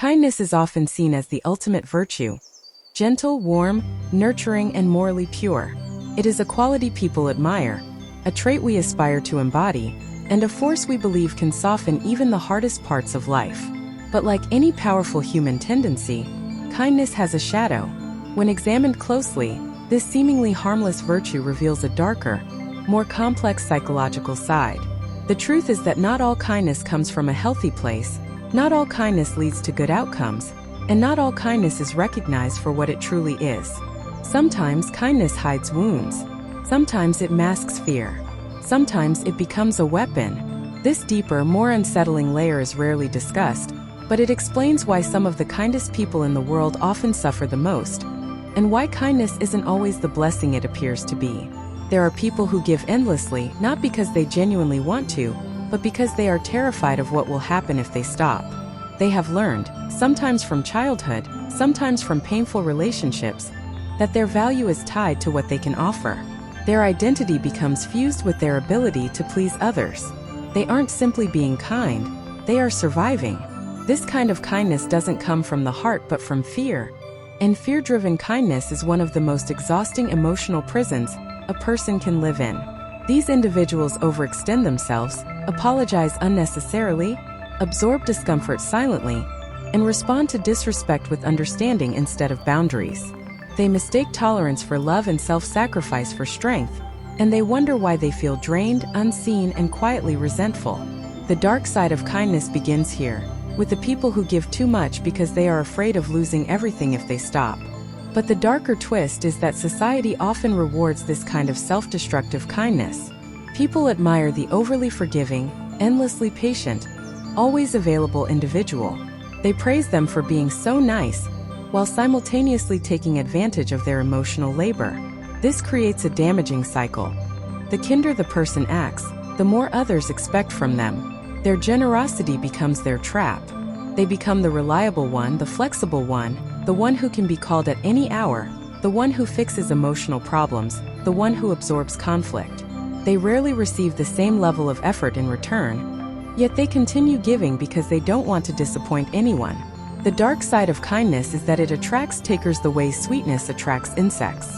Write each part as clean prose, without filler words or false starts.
Kindness is often seen as the ultimate virtue. Gentle, warm, nurturing, and morally pure. It is a quality people admire, a trait we aspire to embody, and a force we believe can soften even the hardest parts of life. But like any powerful human tendency, kindness has a shadow. When examined closely, this seemingly harmless virtue reveals a darker, more complex psychological side. The truth is that not all kindness comes from a healthy place, not all kindness leads to good outcomes, and not all kindness is recognized for what it truly is. Sometimes kindness hides wounds. Sometimes it masks fear. Sometimes it becomes a weapon. This deeper, more unsettling layer is rarely discussed, but it explains why some of the kindest people in the world often suffer the most, and why kindness isn't always the blessing it appears to be. There are people who give endlessly, not because they genuinely want to, but because they are terrified of what will happen if they stop. They have learned, sometimes from childhood, sometimes from painful relationships, that their value is tied to what they can offer. Their identity becomes fused with their ability to please others. They aren't simply being kind, they are surviving. This kind of kindness doesn't come from the heart but from fear. And fear-driven kindness is one of the most exhausting emotional prisons a person can live in. These individuals overextend themselves, apologize unnecessarily, absorb discomfort silently, and respond to disrespect with understanding instead of boundaries. They mistake tolerance for love and self-sacrifice for strength, and they wonder why they feel drained, unseen, and quietly resentful. The dark side of kindness begins here, with the people who give too much because they are afraid of losing everything if they stop. But the darker twist is that society often rewards this kind of self-destructive kindness. People admire the overly forgiving, endlessly patient, always available individual. They praise them for being so nice, while simultaneously taking advantage of their emotional labor. This creates a damaging cycle. The kinder the person acts, the more others expect from them. Their generosity becomes their trap. They become the reliable one, the flexible one, the one who can be called at any hour, the one who fixes emotional problems, the one who absorbs conflict. They rarely receive the same level of effort in return, yet they continue giving because they don't want to disappoint anyone. The dark side of kindness is that it attracts takers the way sweetness attracts insects.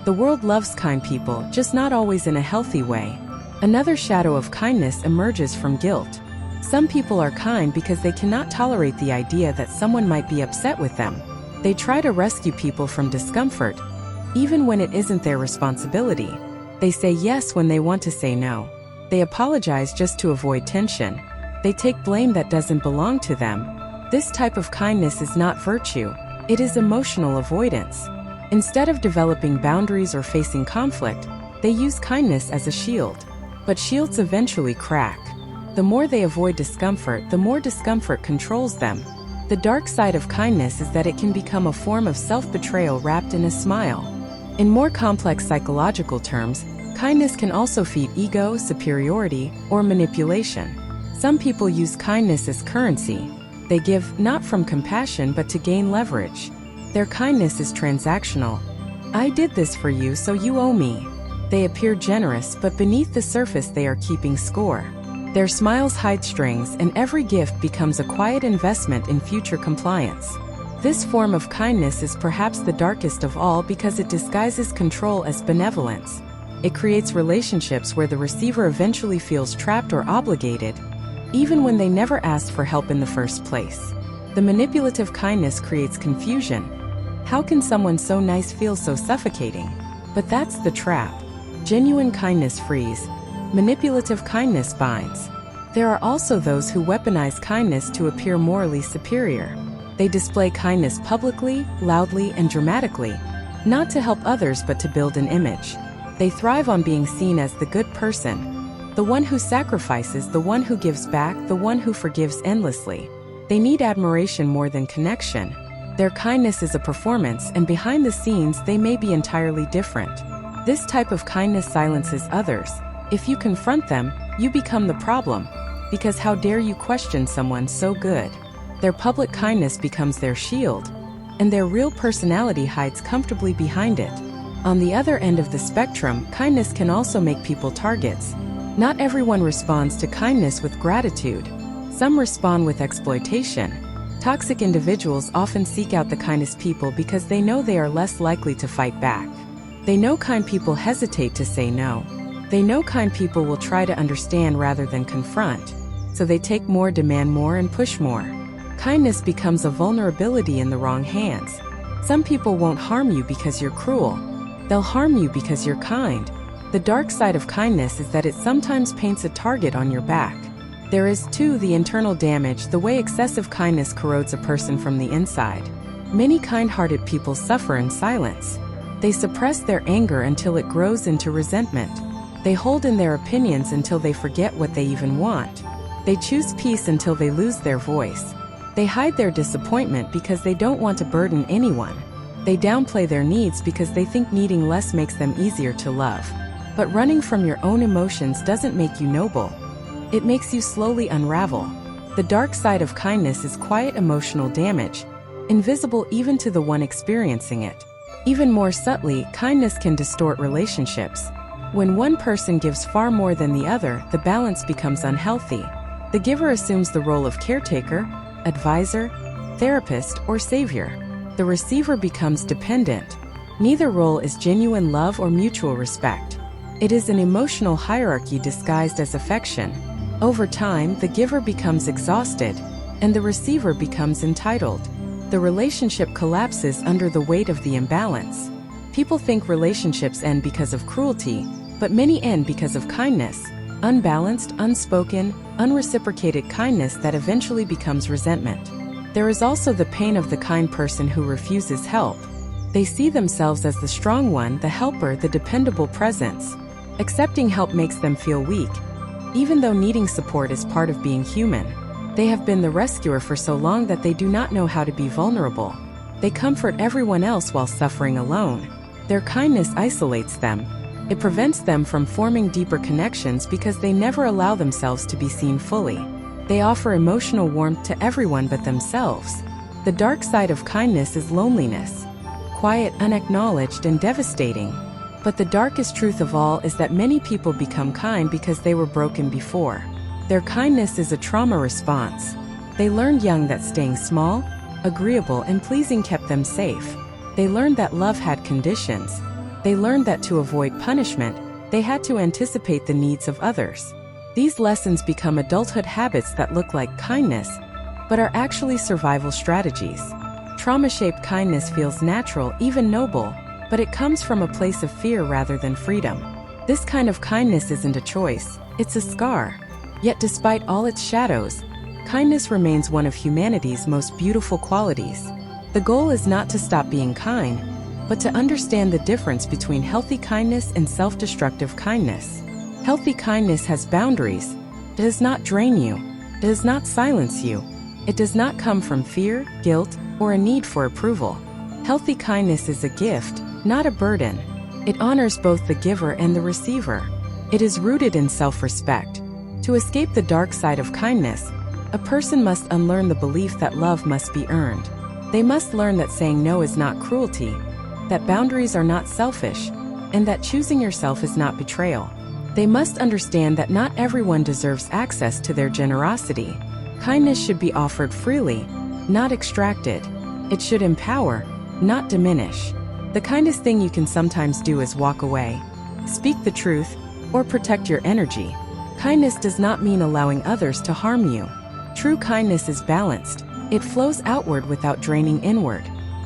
The world loves kind people, just not always in a healthy way. Another shadow of kindness emerges from guilt. Some people are kind because they cannot tolerate the idea that someone might be upset with them. They try to rescue people from discomfort, even when it isn't their responsibility. They say yes when they want to say no. They apologize just to avoid tension. They take blame that doesn't belong to them. This type of kindness is not virtue, it is emotional avoidance. Instead of developing boundaries or facing conflict, they use kindness as a shield. But shields eventually crack. The more they avoid discomfort, the more discomfort controls them. The dark side of kindness is that it can become a form of self-betrayal wrapped in a smile. In more complex psychological terms, kindness can also feed ego, superiority, or manipulation. Some people use kindness as currency. They give not from compassion but to gain leverage. Their kindness is transactional. I did this for you, so you owe me. They appear generous, but beneath the surface they are keeping score. Their smiles hide strings, and every gift becomes a quiet investment in future compliance. This form of kindness is perhaps the darkest of all because it disguises control as benevolence. It creates relationships where the receiver eventually feels trapped or obligated, even when they never asked for help in the first place. The manipulative kindness creates confusion. How can someone so nice feel so suffocating? But that's the trap. Genuine kindness frees. Manipulative kindness binds. There are also those who weaponize kindness to appear morally superior. They display kindness publicly, loudly, and dramatically, not to help others but to build an image. They thrive on being seen as the good person, the one who sacrifices, the one who gives back, the one who forgives endlessly. They need admiration more than connection. Their kindness is a performance, and behind the scenes they may be entirely different. This type of kindness silences others. If you confront them, you become the problem, because how dare you question someone so good? Their public kindness becomes their shield, and their real personality hides comfortably behind it. On the other end of the spectrum, kindness can also make people targets. Not everyone responds to kindness with gratitude. Some respond with exploitation. Toxic individuals often seek out the kindest people because they know they are less likely to fight back. They know kind people hesitate to say no. They know kind people will try to understand rather than confront, so they take more, demand more, and push more. Kindness becomes a vulnerability in the wrong hands. Some people won't harm you because you're cruel. They'll harm you because you're kind. The dark side of kindness is that it sometimes paints a target on your back. There is, too, the internal damage, the way excessive kindness corrodes a person from the inside. Many kind-hearted people suffer in silence. They suppress their anger until it grows into resentment. They hold in their opinions until they forget what they even want. They choose peace until they lose their voice. They hide their disappointment because they don't want to burden anyone. They downplay their needs because they think needing less makes them easier to love. But running from your own emotions doesn't make you noble. It makes you slowly unravel. The dark side of kindness is quiet emotional damage, invisible even to the one experiencing it. Even more subtly, kindness can distort relationships. When one person gives far more than the other, the balance becomes unhealthy. The giver assumes the role of caretaker, advisor, therapist, or savior. The receiver becomes dependent. Neither role is genuine love or mutual respect. It is an emotional hierarchy disguised as affection. Over time, the giver becomes exhausted, and the receiver becomes entitled. The relationship collapses under the weight of the imbalance. People think relationships end because of cruelty, but many end because of kindness. Unbalanced, unspoken, unreciprocated kindness that eventually becomes resentment. There is also the pain of the kind person who refuses help. They see themselves as the strong one, the helper, the dependable presence. Accepting help makes them feel weak, even though needing support is part of being human. They have been the rescuer for so long that they do not know how to be vulnerable. They comfort everyone else while suffering alone. Their kindness isolates them. It prevents them from forming deeper connections because they never allow themselves to be seen fully. They offer emotional warmth to everyone but themselves. The dark side of kindness is loneliness. Quiet, unacknowledged, and devastating. But the darkest truth of all is that many people become kind because they were broken before. Their kindness is a trauma response. They learned young that staying small, agreeable, and pleasing kept them safe. They learned that love had conditions. They learned that to avoid punishment, they had to anticipate the needs of others. These lessons become adulthood habits that look like kindness, but are actually survival strategies. Trauma-shaped kindness feels natural, even noble, but it comes from a place of fear rather than freedom. This kind of kindness isn't a choice, it's a scar. Yet despite all its shadows, kindness remains one of humanity's most beautiful qualities. The goal is not to stop being kind, but to understand the difference between healthy kindness and self-destructive kindness. Healthy kindness has boundaries. It does not drain you. It does not silence you. It does not come from fear, guilt, or a need for approval. Healthy kindness is a gift, not a burden. It honors both the giver and the receiver. It is rooted in self-respect. To escape the dark side of kindness, a person must unlearn the belief that love must be earned. They must learn that saying no is not cruelty, that boundaries are not selfish, and that choosing yourself is not betrayal. They must understand that not everyone deserves access to their generosity. Kindness should be offered freely, not extracted. It should empower, not diminish. The kindest thing you can sometimes do is walk away, speak the truth, or protect your energy. Kindness does not mean allowing others to harm you. True kindness is balanced. It flows outward without draining inward.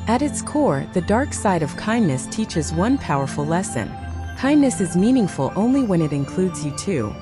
At its core, the dark side of kindness teaches one powerful lesson. Kindness is meaningful only when it includes you too.